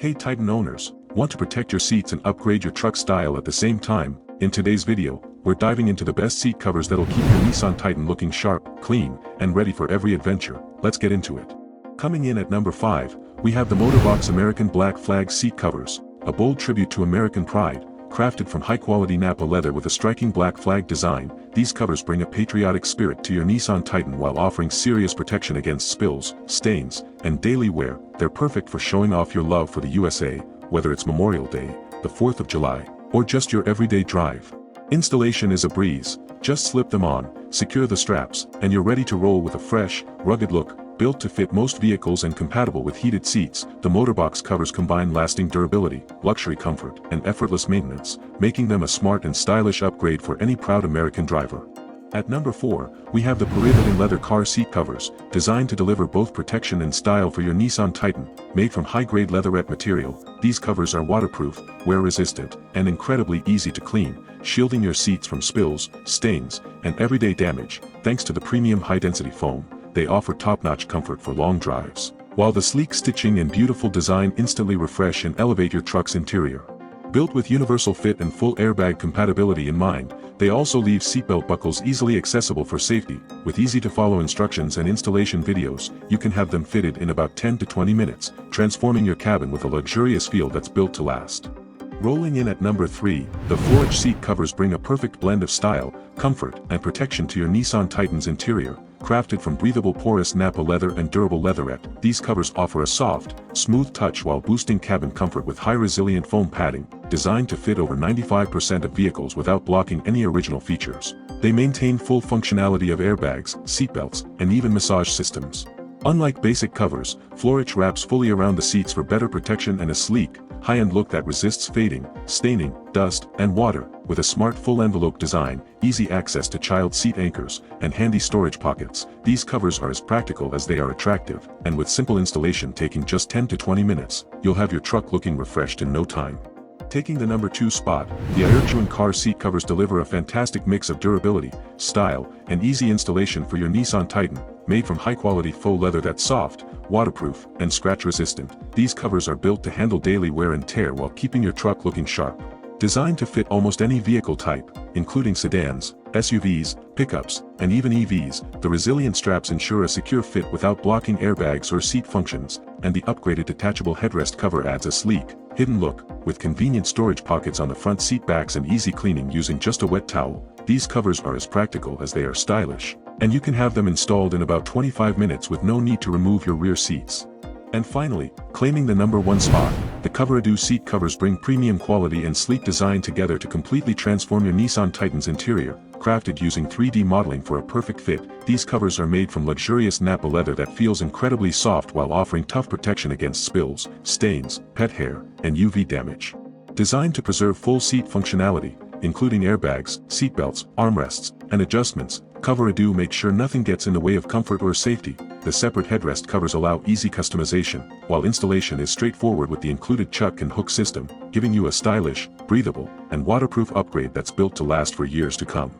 Hey Titan owners, want to protect your seats and upgrade your truck style at the same time? In today's video, we're diving into the best seat covers that'll keep your Nissan Titan looking sharp, clean, and ready for every adventure. Let's get into it. Coming in at number 5, we have the MotorBox American Black Flag Seat Covers, a bold tribute to American pride. Crafted from high-quality Napa leather with a striking black flag design, these covers bring a patriotic spirit to your Nissan Titan while offering serious protection against spills, stains, and daily wear. They're perfect for showing off your love for the USA, whether it's Memorial Day, the 4th of July, or just your everyday drive. Installation is a breeze. Just slip them on, secure the straps, and you're ready to roll with a fresh, rugged look. Built to fit most vehicles and compatible with heated seats, the MotorBox covers combine lasting durability, luxury comfort, and effortless maintenance, making them a smart and stylish upgrade for any proud American driver. At number 4, we have the Peridian Leather car seat covers, designed to deliver both protection and style for your Nissan Titan. Made from high-grade leatherette material, these covers are waterproof, wear-resistant, and incredibly easy to clean, shielding your seats from spills, stains, and everyday damage. Thanks to the premium high-density foam, they offer top-notch comfort for long drives, while the sleek stitching and beautiful design instantly refresh and elevate your truck's interior. Built with universal fit and full airbag compatibility in mind, they also leave seatbelt buckles easily accessible for safety. With easy-to-follow instructions and installation videos, you can have them fitted in about 10 to 20 minutes, transforming your cabin with a luxurious feel that's built to last. Rolling in at number 3, the FLORICH seat covers bring a perfect blend of style, comfort, and protection to your Nissan Titan's interior. Crafted from breathable porous Napa leather and durable leatherette, these covers offer a soft, smooth touch while boosting cabin comfort with high-resilient foam padding, designed to fit over 95% of vehicles without blocking any original features. They maintain full functionality of airbags, seatbelts, and even massage systems. Unlike basic covers, FLORICH wraps fully around the seats for better protection and a sleek, high-end look that resists fading, staining, dust, and water. With a smart full-envelope design, easy access to child seat anchors, and handy storage pockets, these covers are as practical as they are attractive, and with simple installation taking just 10 to 20 minutes, you'll have your truck looking refreshed in no time. Taking the number 2 spot, the Aierxuan car seat covers deliver a fantastic mix of durability, style, and easy installation for your Nissan Titan. Made from high-quality faux leather that's soft, waterproof, and scratch-resistant, these covers are built to handle daily wear and tear while keeping your truck looking sharp. Designed to fit almost any vehicle type, including sedans, SUVs, pickups, and even EVs, the resilient straps ensure a secure fit without blocking airbags or seat functions, and the upgraded detachable headrest cover adds a sleek, hidden look. With convenient storage pockets on the front seat backs and easy cleaning using just a wet towel, these covers are as practical as they are stylish, and you can have them installed in about 25 minutes with no need to remove your rear seats. And finally, claiming the number 1 spot, the Coveradoo seat covers bring premium quality and sleek design together to completely transform your Nissan Titan's interior. Crafted using 3D modeling for a perfect fit, these covers are made from luxurious Napa leather that feels incredibly soft while offering tough protection against spills, stains, pet hair, and UV damage. Designed to preserve full seat functionality, including airbags, seatbelts, armrests, and adjustments, Coveradoo makes sure nothing gets in the way of comfort or safety. The separate headrest covers allow easy customization, while installation is straightforward with the included chuck and hook system, giving you a stylish, breathable, and waterproof upgrade that's built to last for years to come.